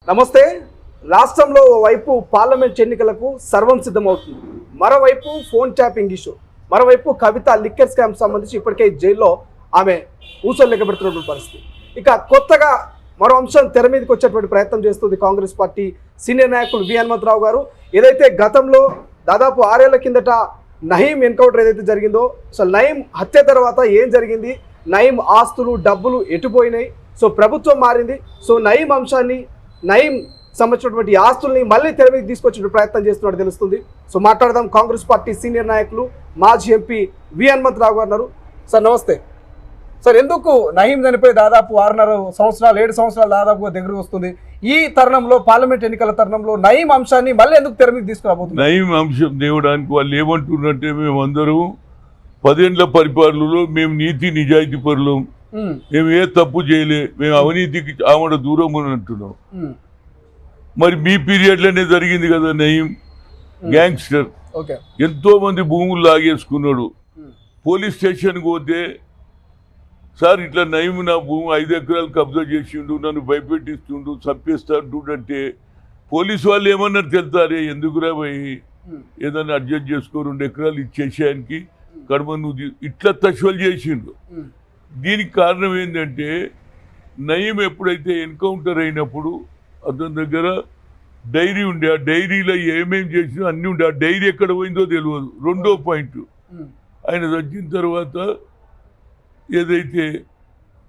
నమస్తే. రాష్ట్రంలో వైపు పార్లమెంట్ ఎన్నికలకు సర్వం సిద్ధమవుతుంది. మరోవైపు ఫోన్ ట్యాపింగ్ ఇష్యూ, మరోవైపు కవిత లిక్కర్ స్కామ్ సంబంధించి ఇప్పటికే జైల్లో ఆమె ఊసలు లెక్కబెడుతున్నటువంటి పరిస్థితి. ఇక కొత్తగా మరో అంశం తెర మీదకి వచ్చేటువంటి ప్రయత్నం చేస్తుంది కాంగ్రెస్ పార్టీ సీనియర్ నాయకులు వి హనుమంతరావు గారు. ఏదైతే గతంలో దాదాపు 6 ఏళ్ల కిందట నయీం ఎన్కౌంటర్ ఏదైతే జరిగిందో, సో నయీం హత్య తర్వాత ఏం జరిగింది, నయీం ఆస్తులు డబ్బులు ఎటుపోయినాయి, సో ప్రభుత్వం మారింది, సో నయీం అంశాన్ని నయీం సంబంధించినటువంటి ఆస్తుల్ని మళ్ళీ తెర మీదకి తీసుకొచ్చే ప్రయత్నం చేస్తున్నట్టు తెలుస్తుంది. సో మాట్లాడదాం. కాంగ్రెస్ పార్టీ సీనియర్ నాయకులు మాజీ ఎంపీ వి హనుమంతరావు గారు. సార్ నమస్తే. సార్, ఎందుకు నయీం చనిపోయి దాదాపు 6.5 సంవత్సరాలు 7 సంవత్సరాలు దాదాపుగా దగ్గర వస్తుంది. ఈ తరుణంలో పార్లమెంట్ ఎన్నికల తరుణంలో నయీం అంశాన్ని మళ్ళీ ఎందుకు తెర మీదకి తీసుకురాబోతుంది? నయీం అంశం తేవడానికి వాళ్ళు ఏమంటున్నట్టే మేము అందరూ 10 ఏళ్ల పరిపాలనలో మేము నీతి నిజాయితీ పరులం, మేము ఏ తప్పు చేయలే, మేము అవినీతికి ఆమెడ దూరం అని అంటున్నాం. మరి మీ పీరియడ్లోనే జరిగింది కదా నయీం. గ్యాంగ్స్టర్ ఎంతో మంది భూములు లాగేసుకున్నాడు. పోలీస్ స్టేషన్కి పోతే సార్ ఇట్లా నయీం నా భూమి 5 ఎకరాలు కబ్జా చేసిండు, నన్ను భయపెట్టిస్తుండు, చంపేస్తాంటుండంటే పోలీసు వాళ్ళు ఏమన్నారు తెలుతారే, ఎందుకురా పోయి ఏదన్నా అడ్జస్ట్ చేసుకో 2 ఎకరాలు ఇచ్చేసానికి కడమ నువ్వు ఇట్లా తశ్వలు చేసిండు. దీనికి కారణం ఏంటంటే నయీం ఎప్పుడైతే ఎన్కౌంటర్ అయినప్పుడు అతని దగ్గర డైరీ ఉండే, ఆ డైరీలో ఏమేమి చేసినా అన్నీ ఉండే, ఆ డైరీ ఎక్కడ పోయిందో తెలియదు. రెండో పాయింట్, ఆయన చచ్చిన తర్వాత ఏదైతే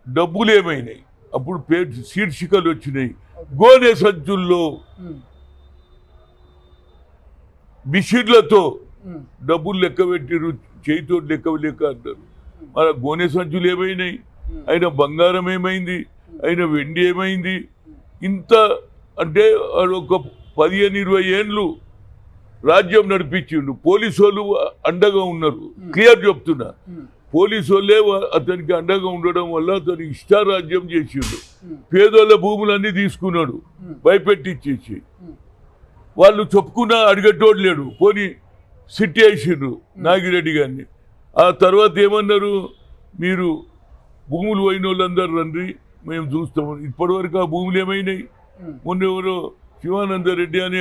డబ్బులు ఏమైనాయి, అప్పుడు శీర్షికలు వచ్చినాయి, గోనె సంచుల్లో మిషన్లతో డబ్బులు లెక్క పెట్టిరు, చేతితో లెక్క అంటారు. మన గోనె సంచులు ఏమైనాయి, ఆయన బంగారం ఏమైంది, ఆయన వెండి ఏమైంది, ఇంత అంటే ఒక 15-20 ఏళ్ళు రాజ్యం నడిపించిండు. పోలీసు వాళ్ళు అండగా ఉన్నారు. క్లియర్ చెప్తున్నా, పోలీసు వాళ్ళే అతనికి అండగా ఉండడం వల్ల అతను ఇష్టారాజ్యం చేసిండు. పేదోళ్ళ భూములన్నీ తీసుకున్నాడు భయపెట్టించేసి. వాళ్ళు చెప్పుకున్నా అడిగేటోడు లేడు. పోనీ సిట్ వేసిండ్రు నాగిరెడ్డి గారిని. ఆ తర్వాత ఏమన్నారు, మీరు భూములు పోయిన వాళ్ళందరూ రండి మేము చూస్తాము. ఇప్పటివరకు ఆ భూములు ఏమైనాయి? మొన్న ఎవరో శివానందరెడ్డి అని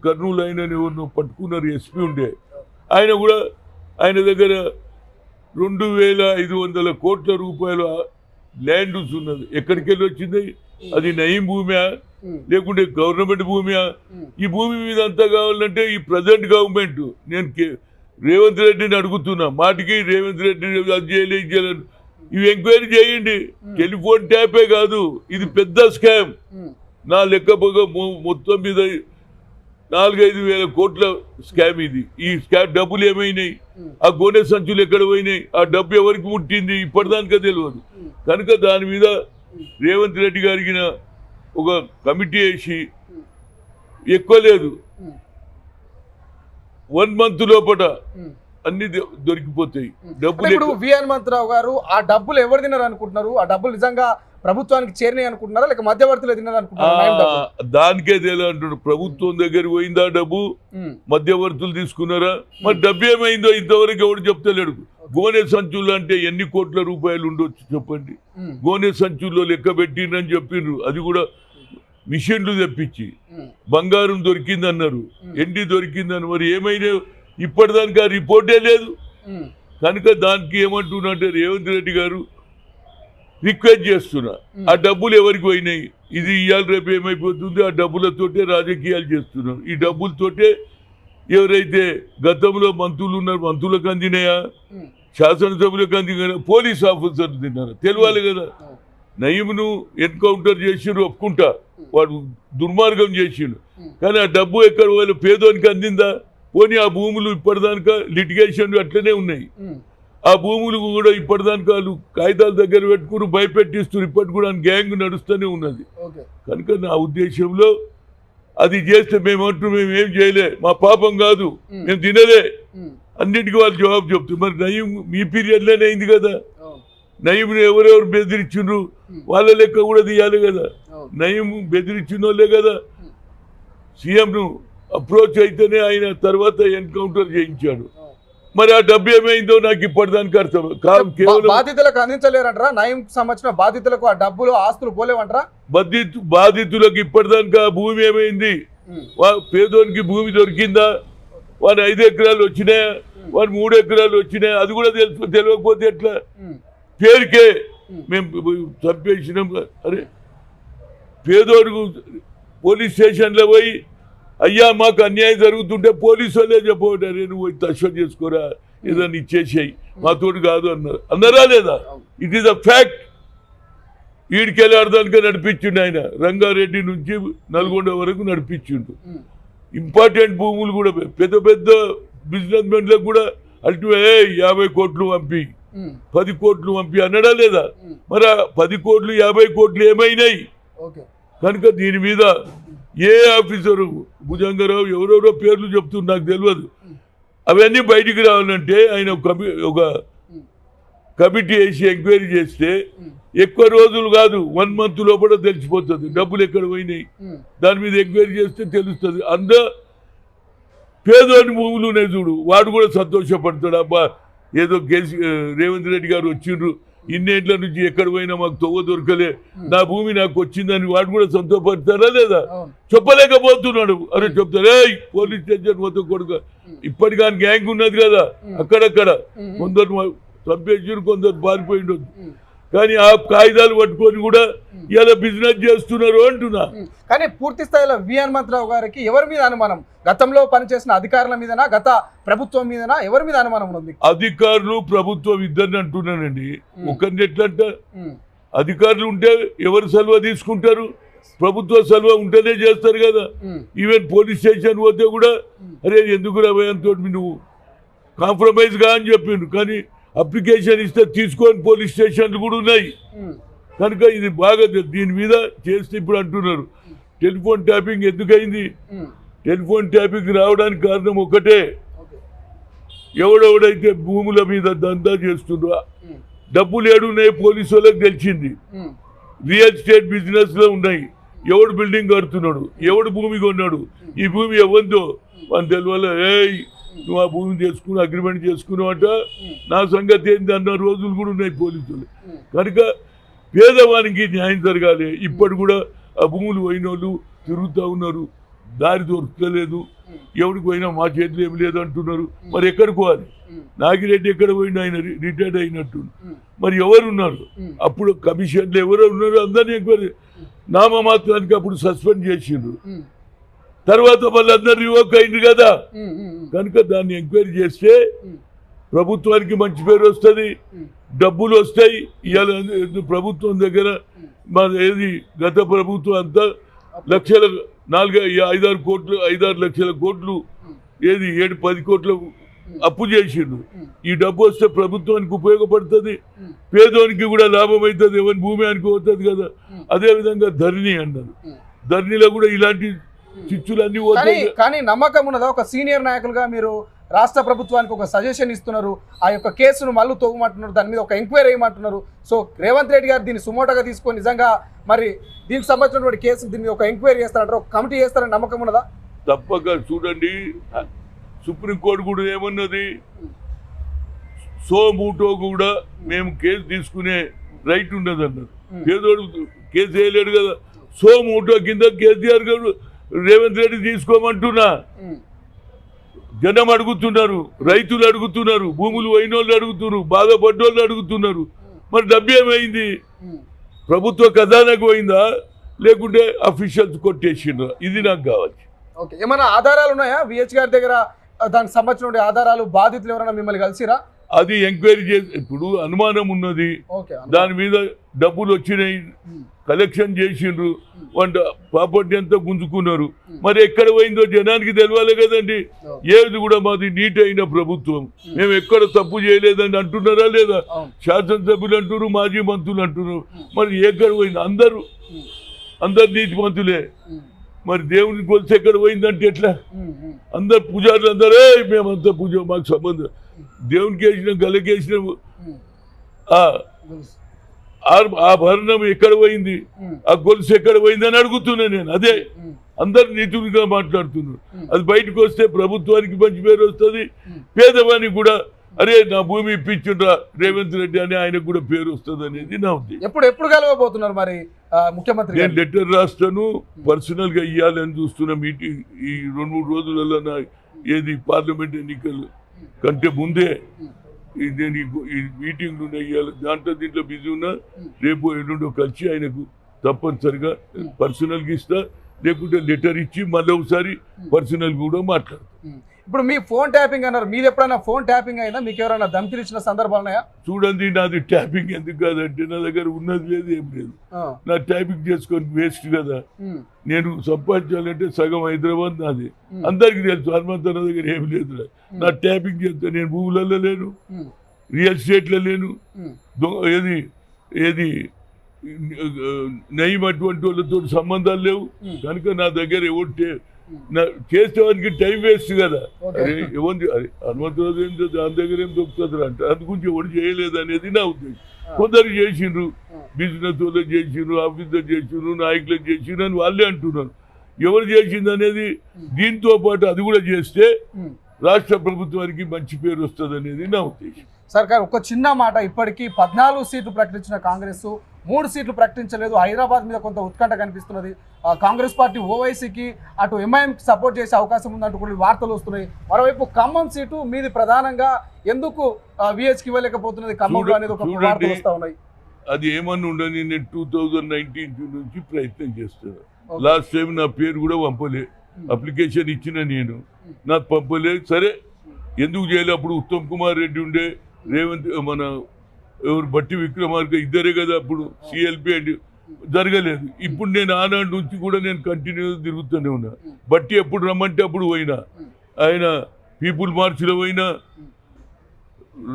కర్నూలు ఆయన ఎవరినో పట్టుకున్నారు, ఎస్పీ ఉండే. ఆయన కూడా ఆయన దగ్గర 2500 కోట్ల రూపాయల ల్యాండ్స్ ఉన్నది. ఎక్కడికి వెళ్ళి వచ్చింది? అది నయీం భూమియా లేకుంటే గవర్నమెంట్ భూమియా? ఈ భూమి మీద అంతా కావాలంటే ఈ ప్రజెంట్ గవర్నమెంట్, నేను రేవంత్ రెడ్డిని అడుగుతున్నా, మాటికి రేవంత్ రెడ్డి అది చేయలేదు ఇది చేయలేదు, ఇవి ఎంక్వైరీ చేయండి. టెలిఫోన్ ట్యాపే కాదు, ఇది పెద్ద స్కామ్. నా లెక్కపోగా మొత్తం మీద 4-5 వేల కోట్ల స్కామ్ ఇది. ఈ స్కామ్ డబ్బులు ఏమైనాయి, ఆ గోనె సంచులు ఎక్కడ పోయినాయి, ఆ డబ్బు ఎవరికి ముట్టింది ఇప్పటిదానికే తెలియదు. కనుక దాని మీద రేవంత్ రెడ్డి గారికి ఒక కమిటీ వేసి, ఎక్కువ లేదు 1 మంత్ లోపల అన్ని దొరికిపోతాయి డబ్బులు. ఇప్పుడు వి హనుమంతరావు గారు ఆ డబ్బులు ఎవరు తిన్నారు అనుకుంటున్నారు? ఆ డబ్బులు నిజంగా ప్రభుత్వానికి చేరినాయి అనుకుంటున్నారా, లేక మధ్యవర్తులు తిన్నారు అనుకుంటున్నారా? దానికే తెలియదు అంటున్నారు. ప్రభుత్వం దగ్గర పోయిందా డబ్బు, మధ్యవర్తులు తీసుకున్నారా? మరి డబ్బు ఏమైందో ఇంతవరకు ఎవరు చెప్తలేడు. గోనె సంచులు అంటే ఎన్ని కోట్ల రూపాయలు ఉండొచ్చు చెప్పండి. గోనె సంచుల్లో లెక్క పెట్టిండ్రని చెప్పిండ్రు. అది కూడా మిషన్లు తెప్పించి. బంగారం దొరికిందన్నారు, ఎండి దొరికిందని. మరి ఏమైనా ఇప్పటిదానికి ఆ రిపోర్టే లేదు. కనుక దానికి ఏమంటున్నా రేవంత్ రెడ్డి గారు రిక్వెస్ట్ చేస్తున్నా, ఆ డబ్బులు ఎవరికి పోయినాయి, ఇది ఇవాళ రేపు ఏమైపోతుంది, ఆ డబ్బులతోటే రాజకీయాలు చేస్తున్నారు. ఈ డబ్బులతోటే ఎవరైతే గతంలో మంత్రులు ఉన్నారు మంత్రులకు అందినాయా, శాసనసభ్యులకు అందినా, పోలీస్ ఆఫీసర్లు తిన్నారా తెలియాలి కదా. నయీంను ఎన్కౌంటర్ చేసిండు ఒప్పుకుంటా, వాడు దుర్మార్గం చేసిండు. కానీ ఆ డబ్బు ఎక్కడ వాళ్ళు పేదోనికి అందిందా? పోనీ ఆ భూములు ఇప్పటిదానిక లిటిగేషన్ అట్లనే ఉన్నాయి. ఆ భూములు కూడా ఇప్పటిదానికి వాళ్ళు కాగితాల దగ్గర పెట్టుకుని భయపెట్టిస్తున్నారు. ఇప్పటి కూడా గ్యాంగ్ నడుస్తూనే ఉన్నది. కనుక నా ఉద్దేశంలో అది చేస్తే మేము ఏం చేయలే, మా పాపం కాదు, మేము తినలే, అన్నిటికీ వాళ్ళు జవాబు చెప్తారు. మరి నయీం మీ పీరియడ్లోనే అయింది కదా. నయీంను ఎవరెవరు బెదిరించిండ్రు వాళ్ళ లెక్క కూడా తీయాలి కదా. నయీం బెదిరించిన వాళ్ళే కదా సీఎంను అప్రోచ్ అయితేనే ఆయన తర్వాత ఎన్కౌంటర్ చేయించాడు. మరి ఆ డబ్బు ఏమైందో నాకు ఇప్పటిదానికి అర్థం కాదు. కేవలం బాధితులకు అందించలేరంటారా? నయం సంబంధించిన బాధితులకు ఆ డబ్బులు ఆస్తులు పోలేవంటారా? బాధితులకు ఇప్పటిదానికి ఆ భూమి ఏమైంది? పేదోనికి భూమి దొరికిందా? వాడు 5 ఎకరాలు వచ్చినాయా? వాడు 3 ఎకరాలు వచ్చినాయా? అది కూడా తెలియకపోతే ఎట్లా? పేరుకే మేము చంపేసినాం. అరే పేదోడు పోలీస్ స్టేషన్లో పోయి అయ్యా మాకు అన్యాయం జరుగుతుంటే పోలీసు వాళ్ళే చెప్పబడ్డారు, నువ్వు పోయి తశ్వ చేసుకోరా, ఏదైనా ఇచ్చేసేయి, మా తోడు కాదు అన్నారా లేదా? It is a fact. వీడికెళ్ళి అర్థానికే నడిపించిండు ఆయన. రంగారెడ్డి నుంచి నల్గొండ వరకు నడిపించిండు. ఇంపార్టెంట్ భూములు కూడా పెద్ద పెద్ద బిజినెస్ మెన్లకు కూడా అటు 50 కోట్లు పంపి 10 కోట్లు పంపి అన్నడా లేదా? మరి 10 కోట్లు 50 కోట్లు ఏమైనాయి? కనుక దీని మీద ఏ ఆఫీసరు భుజంగరావు ఎవరెవరో పేర్లు చెప్తున్నారు, నాకు తెలియదు. అవన్నీ బయటికి రావాలంటే ఆయన ఒక కమిటీ వేసి ఎంక్వైరీ చేస్తే ఎక్కువ రోజులు కాదు, 1 month లోపల తెలిసిపోతుంది డబ్బులు ఎక్కడ పోయినాయి. దాని మీద ఎంక్వైరీ చేస్తే తెలుస్తుంది. పేదోని భూములు ఉన్నాయి చూడు, వాడు కూడా సంతోషపడతాడు. అబ్బా ఏదో రేవంత్ రెడ్డి గారు వచ్చిండ్రు, ఇన్నేళ్ల నుంచి ఎక్కడ పోయినా మాకు తొవ్వ దొరకలే, నా భూమి నాకు వచ్చిందని వాడు కూడా సంతోషపడతాడా లేదా? చెప్పలేకపోతున్నాడు. అరే చెప్తారు పోలీస్ స్టేషన్ మొత్తం కొడుకు. ఇప్పటికా గ్యాంగ్ ఉన్నది కదా అక్కడక్కడ, కొందరు చంపేసి కొందరు పారిపోయిండు. కానీ ఆ కాగితాలు పట్టుకొని కూడా ఇలా బిజినెస్ చేస్తున్నారు అంటున్నా. కానీ పూర్తి స్థాయిలో వి హనుమంతరావు గారికి ఎవరి మీద అనుమానం? గతంలో పనిచేసిన అధికారుల మీదనా, గత ప్రభుత్వం మీదనా, ఎవరి మీద అనుమానం ఉంది? అధికారులు ప్రభుత్వం ఇద్దరిని అంటున్నానండి. ఒకరిని ఎట్లంట? అధికారులు ఉంటే ఎవరు సెలవు తీసుకుంటారు? ప్రభుత్వ సెలవు ఉంటేనే చేస్తారు కదా. ఈవెన్ పోలీస్ స్టేషన్ పోతే కూడా అరే ఎందుకు రాబోయంతో నువ్వు కాంప్రమైజ్ గా అని చెప్పిండు. కానీ అప్లికేషన్ ఇస్తే తీసుకొని పోలీస్ స్టేషన్లు కూడా ఉన్నాయి. కనుక ఇది బాగా దీని మీద చేస్తే ఇప్పుడు అంటున్నారు టెలిఫోన్ ట్యాపింగ్ ఎందుకైంది? టెలిఫోన్ ట్యాపింగ్ రావడానికి కారణం ఒకటే, ఎవడెవడైతే భూముల మీద దందా చేస్తుండ్రో డబ్బులు ఏడున్నాయి పోలీసు వాళ్ళకి తెలిసింది. రియల్ ఎస్టేట్ బిజినెస్ లో ఉన్నాయి. ఎవడు బిల్డింగ్ కడుతున్నాడు, ఎవడు భూమి కొన్నాడు, ఈ భూమి ఎవరిదో మన తెలియాలి. నువ్వు ఆ భూమి చేసుకుని అగ్రిమెంట్ చేసుకున్నావట, నా సంగతి ఏంటి అన్న రోజులు కూడా ఉన్నాయి పోలీసులు. కనుక పేదవానికి న్యాయం జరగాలి. ఇప్పటి కూడా ఆ భూములు పోయిన వాళ్ళు తిరుగుతూ ఉన్నారు, దారి దొరకలేదు. ఎవరికి పోయినా మా చేతిలో ఏమి లేదు అంటున్నారు. మరి ఎక్కడికి పోవాలి? నాగిరెడ్డి ఎక్కడ పోయినా ఆయన రిటైర్డ్ అయినట్టు. మరి ఎవరున్నారు? అప్పుడు కమిషన్లు ఎవరు ఉన్నారు? అందరినీ ఎంక్వైరీ నామమాత్రానికి అప్పుడు సస్పెండ్ చేసిండ్రు. తర్వాత వాళ్ళందరూ రివోక్ అయింది కదా. కనుక దాన్ని ఎంక్వైరీ చేస్తే ప్రభుత్వానికి మంచి పేరు వస్తుంది, డబ్బులు వస్తాయి. ఇవాళ ప్రభుత్వం దగ్గర ఏది గత ప్రభుత్వం అంతా లక్షల 4-5-6 కోట్లు 5-6 లక్షల కోట్లు ఏది 7-10 కోట్ల అప్పు చేసిండు. ఈ డబ్బు వస్తే ప్రభుత్వానికి ఉపయోగపడుతుంది, పేదోనికి కూడా లాభం అవుతుంది, ఎవరి భూమి అనుకోవద్దు కదా. అదేవిధంగా ధరణి అన్నారు, ధరణిలో కూడా ఇలాంటి చిచ్చులన్నీ పోతాయి. కానీ నమ్మకం ఉన్నదా? ఒక సీనియర్ నాయకులుగా మీరు రాష్ట్ర ప్రభుత్వానికి ఒక సజెషన్ ఇస్తున్నారు, ఆ యొక్క కేసును మళ్ళీ తోగమంటున్నారు, దాని మీద ఒక ఎంక్వైరీ వేయమంటున్నారు. సో రేవంత్ రెడ్డి గారు దీన్ని సుమోటోగా తీసుకొని నిజంగా మరి దీనికి సంబంధించినటువంటి కేసు దీని మీద ఒక ఎంక్వైరీ చేస్తారంటారు, ఒక కమిటీ చేస్తారని నమ్మకం ఉన్నదా? తప్పక చూడండి, సుప్రీంకోర్టు కూడా ఏమన్నది, సోమూటో కూడా మేము కేసు తీసుకునే రైట్ ఉన్నది అన్నారు. పేదోడు కేసు వేయలేడు కదా. సోమూటో కింద కేసీఆర్ గారు రేవంత్ రెడ్డి తీసుకోమంటున్నా. జనం అడుగుతున్నారు, రైతులు అడుగుతున్నారు, భూములు అయిన వాళ్ళు అడుగుతున్నారు, బాధపడ్డోళ్ళు అడుగుతున్నారు. మరి డబ్బు ఏమైంది? ప్రభుత్వ ఖజానాకు పోయిందా లేకుంటే అఫీషియల్స్ కొట్టేసిండ్రా? ఇది నాకు కావాలి. ఓకే, ఏమైనా ఆధారాలు ఉన్నాయా విహెచ్ గారి దగ్గర? దానికి సంబంధించిన ఆధారాలు, బాధితులు ఎవరైనా మిమ్మల్ని కలిసిరా? అది ఎంక్వైరీ చేసి ఇప్పుడు అనుమానం ఉన్నది, దాని మీద డబ్బులు వచ్చినాయి, కలెక్షన్ చేసిండ్రు, వంట ప్రాపర్టీ అంతా గుంజుకున్నారు. మరి ఎక్కడ పోయిందో జనానికి తెలియాలి కదండి. ఏది కూడా మాది నీట్ అయిన ప్రభుత్వం, మేము ఎక్కడ తప్పు చేయలేదని అంటున్నారా లేదా? శాసనసభ్యులు అంటున్నారు, మాజీ మంత్రులు అంటున్నారు. మరి ఎక్కడ పోయింది? అందరు నీతి మంత్రులే. మరి దేవుని కొలిసి ఎక్కడ పోయిందంటే ఎట్లా? అందరు పూజారులు అందరూ మేమంతా పూజ, మాకు సంబంధం. దేవునికి వేసిన గలకేసిన ఆభరణం ఎక్కడ పోయింది, ఆ గొలుసు ఎక్కడ పోయింది అని అడుగుతున్నా నేను. అదే అందరు నీతులుగా మాట్లాడుతున్నారు. అది బయటకు వస్తే ప్రభుత్వానికి మంచి పేరు వస్తుంది, పేదవానికి కూడా అరే నా భూమి ఇప్పించుండ్రా రేవంత్ రెడ్డి అని ఆయనకు కూడా పేరు వస్తుంది అనేది నా ఉద్దేశం. ఎప్పుడు కలవబోతున్నారు మరి ముఖ్యమంత్రి నేను లెటర్ రాస్తాను, పర్సనల్ గా ఇవ్వాలని చూస్తున్న మీటింగ్ ఈ 2-3 రోజులలో ఏది పార్లమెంట్ ఎన్నికలు కంటే ముందే నేను ఈ మీటింగ్లు ఇవ్వాలి. దీంట్లో బిజీ ఉన్నా రేపు ఎల్లుండో కలిసి ఆయనకు తప్పనిసరిగా పర్సనల్గా ఇస్తా, లేకుంటే లెటర్ ఇచ్చి మళ్ళీ ఒకసారి పర్సనల్ కూడా మాట్లాడతాను. ఇప్పుడు మీ ఫోన్ ట్యాపింగ్ అన్నారు, మీది ఎప్పుడైనా ఫోన్ ట్యాపింగ్ అయినా మీకు ఎవరైనా ధమ్కిలు ఇచ్చిన సందర్భాలు ఉన్నాయా? చూడండి, నాది ట్యాపింగ్ ఎందుకు కాదంటే నా దగ్గర ఉన్నది లేదు, ఏం లేదు. నా ట్యాపింగ్ చేసుకొని వేస్ట్ కదా. నేను సంపాదించాలంటే సగం హైదరాబాద్ నాది, అందరికి తెలుసు. హనుమంతన్న దగ్గర ఏం లేదు. నా ట్యాపింగ్ చేస్తా. నేను భూములలో లేను, రియల్ ఎస్టేట్లో లేను, ఏది నయం అటువంటి వాళ్ళతో సంబంధాలు లేవు. కనుక నా దగ్గర ఎవరు చేసేవానికి టైం వేస్ట్ కదా. అరే ఎవరు హనుమంతరాజు ఏం దాని దగ్గర ఏం దొరుకుతుంది అంటే అందుగురించి ఎవరు చేయలేదు అనేది నా ఉద్దేశం. కొందరు చేసిండ్రు, బిజినెస్ వాళ్ళు చేసిండ్రు, ఆఫీసర్ చేసిండ్రు, నాయకులకు చేసిండ్రు అని వాళ్ళే అంటున్నారు. ఎవరు చేసింది అనేది దీంతో పాటు అది కూడా చేస్తే రాష్ట్ర ప్రభుత్వానికి మంచి పేరు వస్తుంది అనేది నా ఉద్దేశం. సర్కార్ ఒక చిన్న మాట, ఇప్పటికీ 14 సీట్లు ప్రకటించిన కాంగ్రెస్ 3 సీట్లు ప్రకటించలేదు. హైదరాబాద్ మీద కొంత ఉత్కంఠ కనిపిస్తున్నది. కాంగ్రెస్ పార్టీ ఓవైసీకి అటు ఎంఐఎంకి సపోర్ట్ చేసే అవకాశం ఉందంటూ కొన్ని వార్తలు వస్తున్నాయి. మరోవైపు ఖమ్మం సీటు మీది ప్రధానంగా ఎందుకు విహెచ్కి ఇవ్వలేకపోతున్నది ఖమ్మంలో అనేది ఒక వార్తలు వస్తూ ఉన్నాయి. అది ఏమన్నా ఉండని, నేను 2019 నుంచి ప్రయత్నం చేస్తున్నాను. లాస్ట్ టైం నా పేరు కూడా పంపలే, అప్లికేషన్ ఇచ్చిన నేను, నాకు పంపలేదు. సరే ఎందుకు చేయలే? అప్పుడు ఉత్తమ్ కుమార్ రెడ్డి ఉండే, రేవంత్ మన ఎవరు బట్టి విక్రమార్క ఇద్దరే కదా అప్పుడు సిఎల్పి అండ్ జరగలేదు. ఇప్పుడు నేను ఆనాడు నుంచి కూడా నేను కంటిన్యూగా తిరుగుతూనే ఉన్నా. బట్టి ఎప్పుడు రమ్మంటే అప్పుడు పోయినా, ఆయన పీపుల్ మార్చ్లో పోయినా,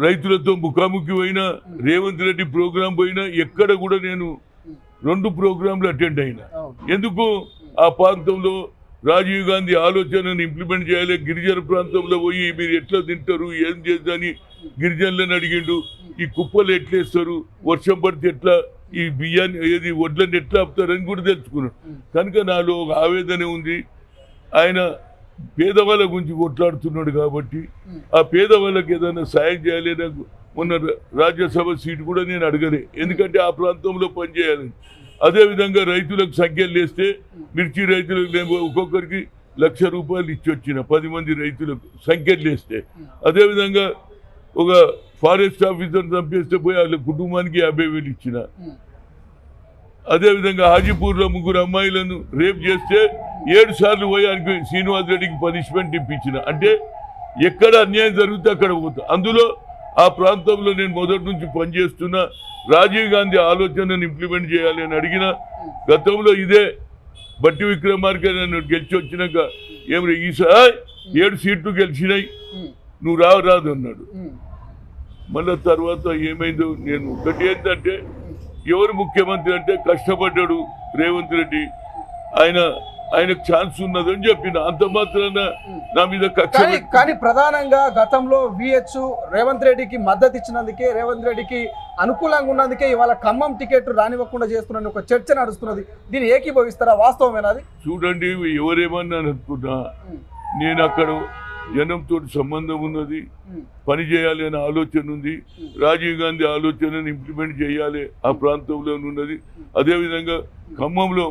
రైతులతో ముఖాముఖి పోయినా, రేవంత్ రెడ్డి ప్రోగ్రాం పోయినా, ఎక్కడ కూడా నేను 2 ప్రోగ్రాంలు అటెండ్ అయినా. ఎందుకు? ఆ ప్రాంతంలో రాజీవ్ గాంధీ ఆలోచనను ఇంప్లిమెంట్ చేయాలి. గిరిజన ప్రాంతంలో పోయి మీరు ఎట్లా తింటారు, ఏం చేద్దని గిరిజనులను అడిగిండు. ఈ కుప్పలు ఎట్లేస్తారు, వర్షం పడితే ఎట్లా, ఈ బియ్యాన్ని ఏది వడ్లను ఎట్లా ఆపుతారని కూడా తెలుసుకున్నాడు. కనుక నాలో ఒక ఆవేదన ఉంది. ఆయన పేదవాళ్ళ గురించి కొట్లాడుతున్నాడు కాబట్టి ఆ పేదవాళ్ళకి ఏదైనా సాయం చేయాలి. నాకు మొన్న రాజ్యసభ సీటు కూడా నేను అడగలే, ఎందుకంటే ఆ ప్రాంతంలో పనిచేయాలని. అదేవిధంగా రైతులకు సంఖ్యలు వేస్తే, మిర్చి రైతులకు నేను ఒక్కొక్కరికి ₹1,00,000 ఇచ్చి వచ్చిన 10 మంది రైతులకు సంఖ్యలు వేస్తే. అదేవిధంగా ఒక ఫారెస్ట్ ఆఫీసర్ చంపేస్తే పోయి వాళ్ళ కుటుంబానికి 50,000 ఇచ్చిన. అదేవిధంగా హాజీపూర్లో 3 అమ్మాయిలను రేప్ చేస్తే 7 సార్లు పోయి ఆయనకి శ్రీనివాస్ రెడ్డికి పనిష్మెంట్ ఇప్పించిన. అంటే ఎక్కడ అన్యాయం జరిగితే అక్కడ పోతా. అందులో ఆ ప్రాంతంలో నేను మొదటి నుంచి పనిచేస్తున్నా. రాజీవ్ గాంధీ ఆలోచనను ఇంప్లిమెంట్ చేయాలి అని అడిగిన. గతంలో ఇదే బట్టి విక్రమార్క నన్ను గెలిచి వచ్చినాక ఏమి ఈసారి 7 సీట్లు గెలిచినాయి, నువ్వు రాదు అన్నాడు. మళ్ళీ తర్వాత ఏమైందో, నేను ఒకటి ఏంటంటే ఎవరు ముఖ్యమంత్రి అంటే కష్టపడ్డాడు రేవంత్ రెడ్డి, ఆయనకు ఛాన్స్ ఉన్నదని చెప్పిన. అంత మాత్రాన నా మీద కక్ష. కానీ ప్రధానంగా గతంలో విహెచ్ రేవంత్ రెడ్డికి మద్దతు ఇచ్చినందుకే, రేవంత్ రెడ్డికి అనుకూలంగా ఉన్నందుకే ఇవాళ ఖమ్మం టికెట్ రానివ్వకుండా చేస్తున్న ఒక చర్చ నడుస్తున్నది. దీన్ని ఏకీభవిస్తారా? వాస్తవమేనా అది? చూడండి, ఎవరేమన్నా అనుకున్నా, నేను అక్కడ జనంతో సంబంధం ఉన్నది, పని చేయాలి అనే ఆలోచన ఉంది. రాజీవ్ గాంధీ ఆలోచనను ఇంప్లిమెంట్ చేయాలి ఆ ప్రాంతంలో ఉన్నది. అదేవిధంగా ఖమ్మంలో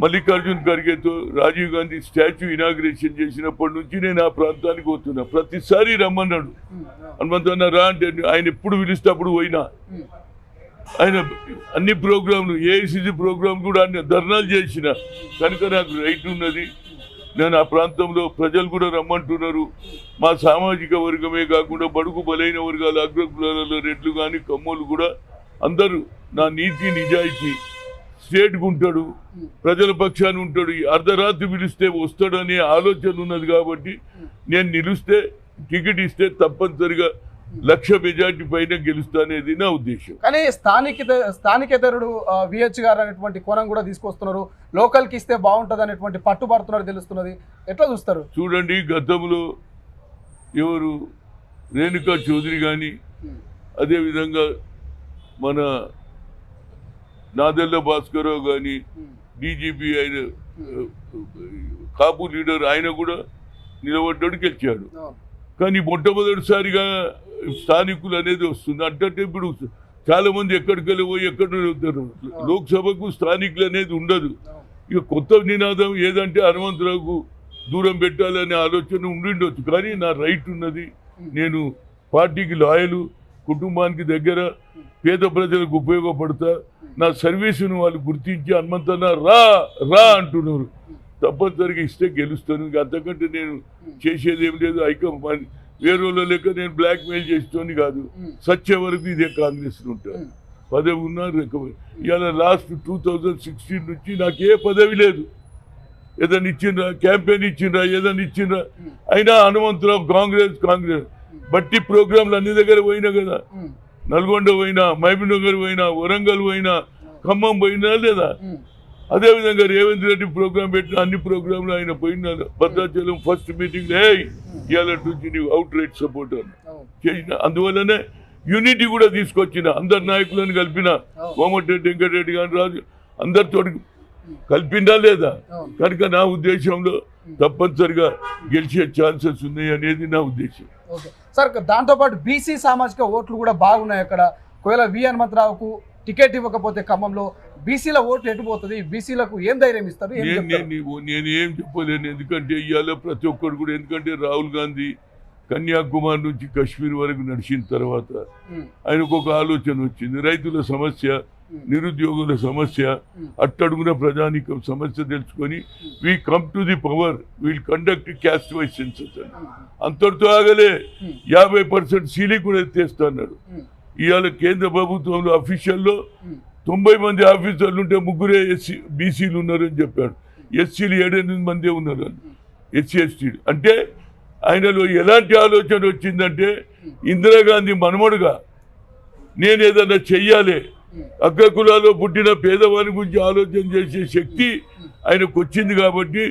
మల్లికార్జున్ ఖర్గేతో రాజీవ్ గాంధీ స్టాచ్యూ ఇనాగ్రేషన్ చేసినప్పటి నుంచి నేను ఆ ప్రాంతానికి పోతున్నా. ప్రతిసారి రమ్మన్నాడు, హనుమంతన్న రా అంటే ఆయన ఎప్పుడు పిలిస్తే అప్పుడు పోయినా. ఆయన అన్ని ప్రోగ్రాంలు, ఏఐసిసి ప్రోగ్రాం కూడా అన్ని ధర్నాలు చేసిన. కనుక నాకు రైట్ ఉన్నది. నేను ఆ ప్రాంతంలో ప్రజలు కూడా రమ్మంటున్నారు. మా సామాజిక వర్గమే కాకుండా బడుగు బలైన వర్గాలు, అగ్రకులాలలో రెడ్లు కానీ కమ్మోళ్ళు కూడా అందరూ నా నీతి నిజాయితీ, స్టేట్గా ఉంటాడు, ప్రజల పక్షాన్ని ఉంటాడు, అర్ధరాత్రి పిలిస్తే వస్తాడనే ఆలోచన ఉన్నది. కాబట్టి నేను నిలిస్తే, టికెట్ ఇస్తే తప్పనిసరిగా 1,00,000 మెజార్టీ పైన గెలుస్తా అనేది నా ఉద్దేశం. కానీ స్థానికేతరుడు విహెచ్ గారు అనేటువంటి కోణం కూడా తీసుకొస్తున్నారు. లోకల్కి ఇస్తే బాగుంటుంది అనేటువంటి పట్టుబడుతున్నారు తెలుస్తున్నది. ఎట్లా చూస్తారు? చూడండి, గతంలో ఎవరు రేణుకా చౌదరి కానీ, అదేవిధంగా మన నాదెల్ల భాస్కరరావు కానీ, డీజీపీ ఆయన కాపు లీడర్, ఆయన కూడా నిలబడ్డాడు, గెలిచాడు. కానీ మొట్టమొదటిసారిగా స్థానికులు అనేది వస్తుంది. అంటే ఇప్పుడు చాలా మంది ఎక్కడికి పోయి ఎక్కడ వెళ్తారు. లోక్సభకు స్థానికులు అనేది ఉండదు. ఇక కొత్త నినాదం ఏదంటే హనుమంతరావుకు దూరం పెట్టాలనే ఆలోచన ఉండిండొచ్చు. కానీ నా రైట్ ఉన్నది, నేను పార్టీకి లాయలు, కుటుంబానికి దగ్గర, పేద ప్రజలకు ఉపయోగపడతా, నా సర్వీసును వాళ్ళు గుర్తించి హనుమంతన్న రా రా అంటున్నారు. తప్పనిసరిగా ఇస్తే గెలుస్తాను. ఇంకా అంతకంటే నేను చేసేది ఏం లేదు. హైకమాండ్ వేరే వాళ్ళ లెక్క నేను బ్లాక్ మెయిల్ చేస్తోని కాదు. సచ్చే వరకు ఇదే కాంగ్రెస్ ఉంటాను. పదవి ఉన్నా ఇవాళ లాస్ట్ 2016 నుంచి నాకు ఏ పదవి లేదు. ఏదైనా ఇచ్చిండ్రా, క్యాంపెయిన్ ఇచ్చిండ్రా, ఏదైనా ఇచ్చిండ్రా. అయినా హనుమంతరావు కాంగ్రెస్ బట్టి ప్రోగ్రాంలు అన్ని దగ్గర పోయినా కదా. నల్గొండ పోయినా, మహబూబ్నగర్ పోయినా, వరంగల్ పోయినా, ఖమ్మం పోయినా లేదా. అదేవిధంగా రేవంత్ రెడ్డి ప్రోగ్రాం పెట్టిన అన్ని ప్రోగ్రాంలు ఆయన పోయినా. భద్రాచలం ఫస్ట్ మీటింగ్ ఇవాళ నుంచి నీవు అవుట్ రైట్ సపోర్ట్ అని చేసిన. అందువల్లనే యూనిటీ కూడా తీసుకొచ్చిన, అందరు నాయకులను కలిపిన. కోమటిరెడ్డి వెంకటరెడ్డి గాని రాజు అందరితో కలిపిందా లేదా. కనుక నా ఉద్దేశంలో తప్పనిసరిగా గెలిచే ఛాన్సెస్ ఉన్నాయి అనేది నా ఉద్దేశం. సార్, దాంతోపాటు బీసీ సామాజిక ఓట్లు కూడా బాగున్నాయి అక్కడ. ఒకవేళ వి హనుమంతరావుకు టికెట్ ఇవ్వకపోతే ఖమ్మంలో బీసీల ఓట్లు ఎటుపోతుంది? బీసీలకు ఏం ధైర్యం ఇస్తారు? నేను ఏం చెప్పలేను. ఎందుకంటే ఇవాళ ప్రతి ఒక్కరు కూడా, ఎందుకంటే రాహుల్ గాంధీ కన్యాకుమారి నుంచి కాశ్మీర్ వరకు నడిచిన తర్వాత ఆయనకు ఒక ఆలోచన వచ్చింది. రైతుల సమస్య, నిరుద్యోగుల సమస్య, అట్టడుగున ప్రజానికం సమస్య తెలుసుకొని we come to the power, wheel conduct caste wise census అని. అంతటితో ఆగలే, 50% సీలింగ్ కూడా ఎత్తేస్తా అన్నాడు. ఇవాళ కేంద్ర ప్రభుత్వంలో అఫీషియల్లో 90 మంది ఆఫీసర్లు ఉంటే 3 బీసీలు ఉన్నారని చెప్పాడు. ఎస్సీలు 7-8 మందే ఉన్నారు అని. ఎస్సీ ఎస్టీలు అంటే ఆయనలో ఎలాంటి ఆలోచన వచ్చిందంటే, ఇందిరాగాంధీ మనమడుగా నేను ఏదన్నా చెయ్యాలి, అగ్రకులాల్లో పుట్టిన పేదవాని గురించి ఆలోచన చేసే శక్తి ఆయనకు వచ్చింది. కాబట్టి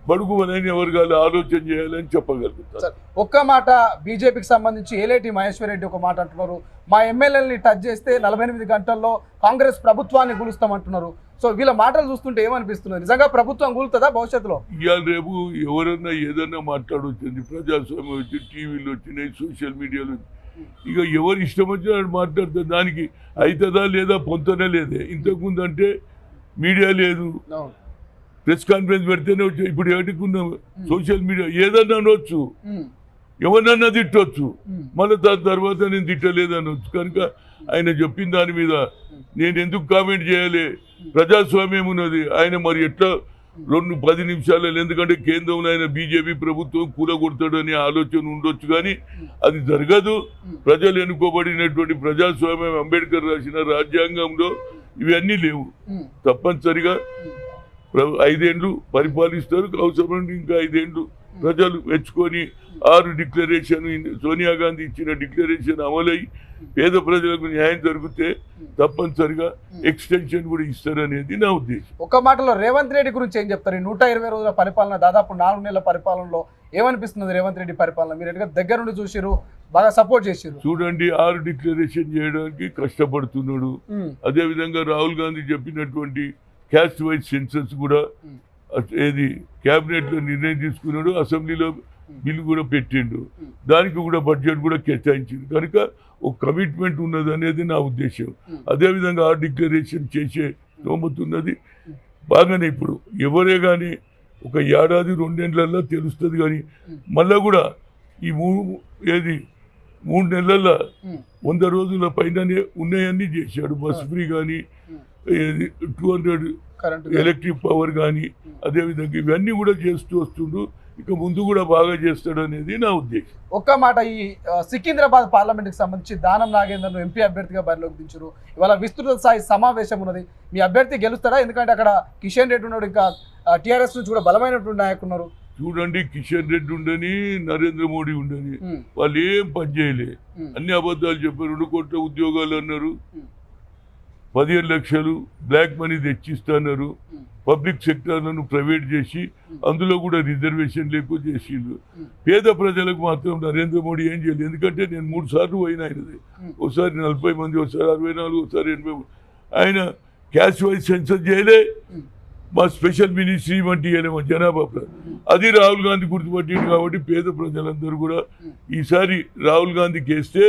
బడుగు బలైన వర్గాలు ఆలోచన చేయాలని చెప్పగలుగుతారు. ఒక్క మాట, బీజేపీకి సంబంధించి ఏలేటి మహేశ్వర్ రెడ్డి ఒక మాట అంటున్నారు, మా ఎమ్మెల్యేలని టచ్ చేస్తే 48 గంటల్లో కాంగ్రెస్ ప్రభుత్వాన్ని కూలుస్తామంటున్నారు. సో వీళ్ళ మాటలు చూస్తుంటే ఏమనిపిస్తున్నారు? నిజంగా ప్రభుత్వం కూలుతుందా భవిష్యత్తులో? ఇవాళ రేపు ఎవరన్నా ఏదన్నా మాట్లాడొచ్చింది. ప్రజాస్వామ్యం వచ్చి టీవీలో వచ్చినాయి, సోషల్ మీడియాలో. ఇక ఎవరు ఇష్టం వచ్చినా మాట్లాడుతారు. దానికి అవుతుందా లేదా పొంతనే లేదే. ఇంతకుముందు అంటే మీడియా లేదు, ప్రెస్ కాన్ఫరెన్స్ పెడితేనే వచ్చి. ఇప్పుడు ఏటుకున్నాం సోషల్ మీడియా, ఏదన్నా అనొచ్చు, ఎవరినన్నా తిట్టొచ్చు, మళ్ళీ దాని తర్వాత నేను తిట్టలేదు అనొచ్చు. కనుక ఆయన చెప్పిన దాని మీద నేను ఎందుకు కామెంట్ చేయాలి? ప్రజాస్వామ్యం ఉన్నది. ఆయన మరి ఎట్లా 2-10 నిమిషాలలో, ఎందుకంటే కేంద్రంలో ఆయన బీజేపీ ప్రభుత్వం కూలగొడతాడనే ఆలోచన ఉండొచ్చు, కానీ అది జరగదు. ప్రజలు ఎన్నుకోబడినటువంటి ప్రజాస్వామ్యం, అంబేద్కర్ రాసిన రాజ్యాంగంలో ఇవన్నీ లేవు. తప్పనిసరిగా 5 ఏళ్ళు పరిపాలిస్తారు. అవసరం ఇంకా 5 ఏళ్ళు ప్రజలు మెచ్చుకొని 6 డిక్లరేషన్, సోనియా గాంధీ ఇచ్చిన డిక్లరేషన్ అమలై పేద ప్రజలకు న్యాయం జరిగితే తప్పనిసరిగా ఎక్స్టెన్షన్ కూడా ఇస్తారనేది నా ఉద్దేశం. ఒక మాటలో రేవంత్ రెడ్డి గురించి ఏం చెప్తారు? 120 రోజుల పరిపాలన, దాదాపు 4 నెలల పరిపాలనలో ఏమనిపిస్తున్నది రేవంత్ రెడ్డి పరిపాలన? మీరు దగ్గర నుండి చూసిరు, బాగా సపోర్ట్ చేసిరు. చూడండి, 6 డిక్లరేషన్ చేయడానికి కష్టపడుతున్నాడు. అదేవిధంగా రాహుల్ గాంధీ చెప్పినటువంటి క్యాస్ట్ వైజ్ సెన్సస్ కూడా ఏది క్యాబినెట్లో నిర్ణయం తీసుకున్నాడు, అసెంబ్లీలో బిల్లు కూడా పెట్టిండు, దానికి కూడా బడ్జెట్ కూడా కేటాయించింది. కనుక ఒక కమిట్మెంట్ ఉన్నది అనేది నా ఉద్దేశం. అదేవిధంగా ఆ డిక్లరేషన్ చేసే నోముతున్నది బాగానే. ఇప్పుడు ఎవరే కానీ ఒక 1-2 ఏళ్లలో తెలుస్తుంది. కానీ మళ్ళా కూడా ఈ 3 నెలల్లో 100 రోజుల పైననే ఉన్నాయన్నీ చేశాడు. బస్ ఫ్రీ కానీ, 200 ఎలక్ట్రిక్ పవర్ కానీ, అదేవిధంగా ఇవన్నీ కూడా చేస్తూ వస్తుండు. ఇక ముందు కూడా బాగా చేస్తాడు అనేది నా ఉద్దేశం. ఒక్క మాట, ఈ సికింద్రాబాద్ పార్లమెంట్కి సంబంధించి దానం నాగేందర్ను ఎంపీ అభ్యర్థిగా బరిలోకి దించారు. ఇవాళ విస్తృత స్థాయి సమావేశం ఉన్నది. మీ అభ్యర్థి గెలుస్తాడా? ఎందుకంటే అక్కడ కిషన్ రెడ్డి ఉన్నాడు, ఇంకా టీఆర్ఎస్ నుంచి కూడా బలమైనటువంటి నాయకులు ఉన్నారు. చూడండి, కిషన్ రెడ్డి ఉండని, నరేంద్ర మోడీ ఉండని, వాళ్ళు ఏం పని చేయలే, అన్ని అబద్ధాలు చెప్పారు. 2 కోట్ల ఉద్యోగాలు అన్నారు, 15 లక్షలు బ్లాక్ మనీ తెచ్చిస్తున్నారు, పబ్లిక్ సెక్టర్లను ప్రైవేట్ చేసి అందులో కూడా రిజర్వేషన్ లేకుండా చేసిండ్రు. పేద ప్రజలకు మాత్రం నరేంద్ర మోడీ ఏం చేయలేదు. ఎందుకంటే నేను 3 సార్లు పోయిన ఆయనది. ఒకసారి 40 మంది, ఒకసారి 64, ఒకసారి 80. ఆయన క్యాష్ వైజ్ సెన్సస్ చేయలే, మా స్పెషల్ మినిస్ట్రీ వంటి మా జనాభా అది రాహుల్ గాంధీ గుర్తుపట్టింది కాబట్టి పేద ప్రజలందరూ కూడా ఈసారి రాహుల్ గాంధీకి వేస్తే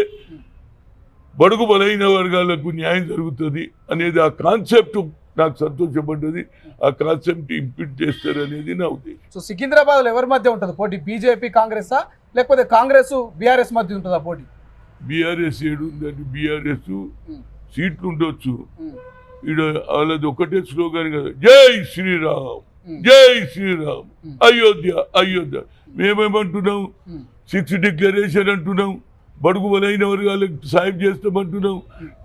బడుగు బలైన వర్గాలకు న్యాయం జరుగుతుంది అనేది ఆ కాన్సెప్ట్ నాకు సంతోషపడ్డది. ఆ కాన్సెప్ట్ ఇంప్లిమెంట్ చేస్తారు అనేది నా ఉద్దేశం. సో సికింద్రాబాద్లో ఎవరి మధ్య ఉంటుంది పోటీ? బీజేపీ కాంగ్రెసా లేకపోతే కాంగ్రెస్ బీఆర్ఎస్ మధ్య ఉంటుందా పోటీ? బీఆర్ఎస్ ఏడు ఉందండి. బీఆర్ఎస్ సీట్లు ఉండొచ్చు. ఇక్కడ వాళ్ళది ఒకటే స్లోగన్ కదా, జై శ్రీరామ్ జై శ్రీరామ్ అయోధ్య అయోధ్య. మేమేమంటున్నాం? 6 డిక్లరేషన్ అంటున్నాం, బడుగు బలైన వర్గాలకు సాయం చేస్తామంటున్నాం,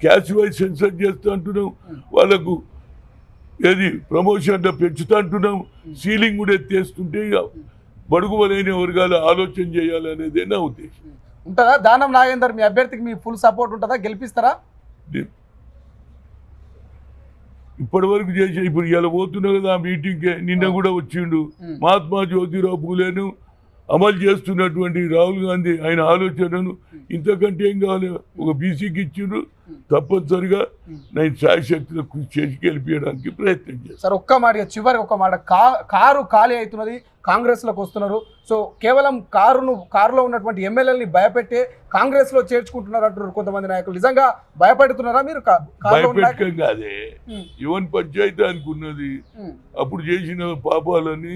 క్యాష్ వైజ్ సెన్సర్ చేస్తా అంటున్నాం, వాళ్ళకు ఏది ప్రమోషన్లో పెంచుతా అంటున్నాం, సీలింగ్ కూడా ఎత్తేస్తుంటే ఇక బడుగు బలైన వర్గాలు ఆలోచన చేయాలనేదే నా ఉద్దేశం. ఉంటుందా? దానం నాగేందర్ మీ అభ్యర్థికి మీ ఫుల్ సపోర్ట్ ఉంటుందా? గెలిపిస్తారా? ఇప్పటి వరకు చేసే ఇప్పుడు ఇలా పోతున్నా కదా ఆ మీటింగ్కే, నిన్న కూడా వచ్చిండు. మహాత్మా జ్యోతిరావు పూలేను అమలు చేస్తున్నటువంటి రాహుల్ గాంధీ ఆయన ఆలోచనను ఇంతకంటే ఏం కావాలి? ఒక బీసీకి ఇచ్చిండ్రు, తప్పనిసరిగా నేను శాయశక్తిలో కృషి చేసి గెలిపించడానికి ప్రయత్నం చేస్తాను. సార్ ఒక్క మాట, చివరికి ఒక మాట, కారు ఖాళీ అవుతున్నది, కాంగ్రెస్లోకి వస్తున్నారు. సో కేవలం కారులో ఉన్నటువంటి ఎమ్మెల్యేలని భయపెట్టే కాంగ్రెస్లో చేర్చుకుంటున్నారు అంటున్నారు కొంతమంది నాయకులు. నిజంగా భయపెడుతున్నారా మీరు? భయపెట్టడం కాదే, యువన్ పంచాయతీ అనుకున్నది, అప్పుడు చేసిన పాపాలని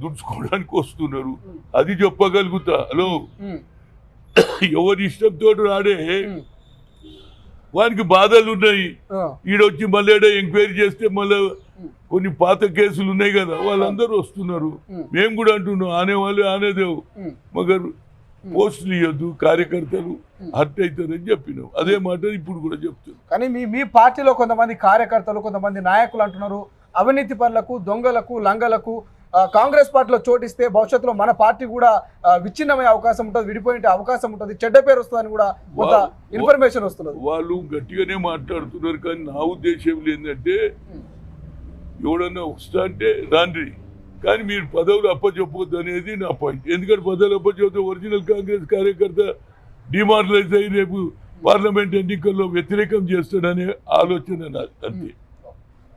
దుడుచుకోవడానికి వస్తున్నారు. అది చెప్పగలుగుతా. హలో, ఎవరి ఇష్టంతో రాడే, వానికి బాధలు ఉన్నాయి. ఈడొచ్చి మళ్ళీ ఎంక్వైరీ చేస్తే మళ్ళీ కొన్ని పాత కేసులు ఉన్నాయి కదా, వాళ్ళందరూ వస్తున్నారు. మేము కూడా అంటున్నాం, ఆనేవాళ్ళు ఆనేదేవు, మగర్ పోస్టులు ఇవ్వద్దు, కార్యకర్తలు హర్ట్ అవుతారని చెప్పినాం. అదే మాట ఇప్పుడు కూడా చెప్తున్నాం. కానీ మీ పార్టీలో కొంతమంది కార్యకర్తలు, కొంతమంది నాయకులు అంటున్నారు, అవినీతి పరులకు, దొంగలకు, లంగలకు కాంగ్రెస్ పార్టీలో చోటిస్తే భవిష్యత్తులో మన పార్టీ కూడా విచ్ఛిన్నమయ్యే అవకాశం ఉంటుంది, విడిపోయే అవకాశం ఉంటుంది, చెడ్డ పేరు వస్తుందని కూడా కొంత ఇన్ఫర్మేషన్ వస్తున్నది. వాళ్ళు గట్టిగానే మాట్లాడుతున్నారు, కానీ నా ఉద్దేశం ఏంటంటే ఎవడన్నా వస్తా అంటే రాండ్రి, కానీ మీరు పదవులు అప్పచెప్పొద్దు అనేది నా పాయింట్. ఎందుకంటే పదవులు అప్పచెప్తే ఒరిజినల్ కాంగ్రెస్ కార్యకర్త డిమారలైజ్ అయ్యి రేపు పార్లమెంట్ ఎన్నికల్లో వ్యతిరేకం చేస్తాడనే ఆలోచన నాది. అంతే.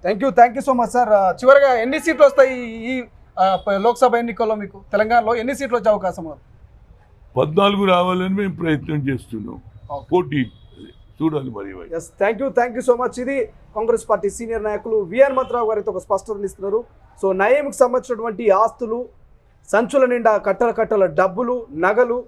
Thank you so much sir. చివరిగా ఎన్ని సీట్లు వస్తాయి ఈ లోక్సభ ఎన్నికల్లో మీకు తెలంగాణలో? ఎన్ని సీట్లు వచ్చే అవకాశం? 14 రావాలని మేము ప్రయత్నం చేస్తున్నాం. పోటీ చూడాలి మరి. Yes, thank you so much. ఇది కాంగ్రెస్ పార్టీ సీనియర్ నాయకులు విఎన్ మంత్రావు గారితో ఒక స్పష్టతను ఇస్తున్నారు. సో నయంకి సంబంధించినటువంటి ఆస్తులు, సంచుల నిండా కట్టల డబ్బులు, నగలు,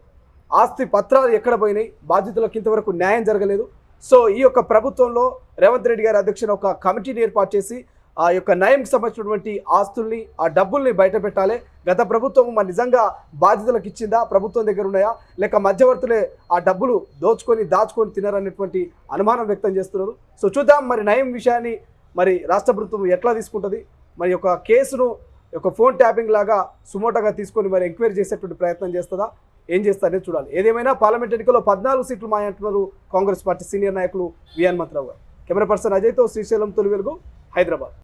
ఆస్తి పత్రాలు ఎక్కడ పోయినాయి, బాధితులకు ఇంతవరకు న్యాయం జరగలేదు. సో ఈ యొక్క ప్రభుత్వంలో రేవంత్ రెడ్డి గారి అధ్యక్షున ఒక కమిటీని ఏర్పాటు చేసి ఆ యొక్క నయంకి సంబంధించినటువంటి ఆస్తుల్ని, ఆ డబ్బుల్ని బయట పెట్టాలి. గత ప్రభుత్వం మరి నిజంగా బాధితులకు ఇచ్చిందా, ప్రభుత్వం దగ్గర ఉన్నాయా, లేక మధ్యవర్తులే ఆ డబ్బులు దాచుకొని తినారనేటువంటి అనుమానం వ్యక్తం చేస్తున్నారు. సో చూద్దాం మరి నయం విషయాన్ని మరి రాష్ట్ర ప్రభుత్వం ఎట్లా తీసుకుంటుంది, మరి యొక్క కేసును ఒక ఫోన్ ట్యాపింగ్ లాగా సుమోటోగా తీసుకొని మరి ఎంక్వైరీ చేసేటువంటి ప్రయత్నం చేస్తుందా, ఏం చేస్తారనే చూడాలి. ఏదేమైనా పార్లమెంట్ ఎన్నికల్లో 14 సీట్లు మాయంటున్నారు కాంగ్రెస్ పార్టీ సీనియర్ నాయకులు విఎన్ మంత్రావు గారు. కెమెరా పర్సన్ అజయ్తో శ్రీశైలం, తొలి వెలుగు, హైదరాబాద్.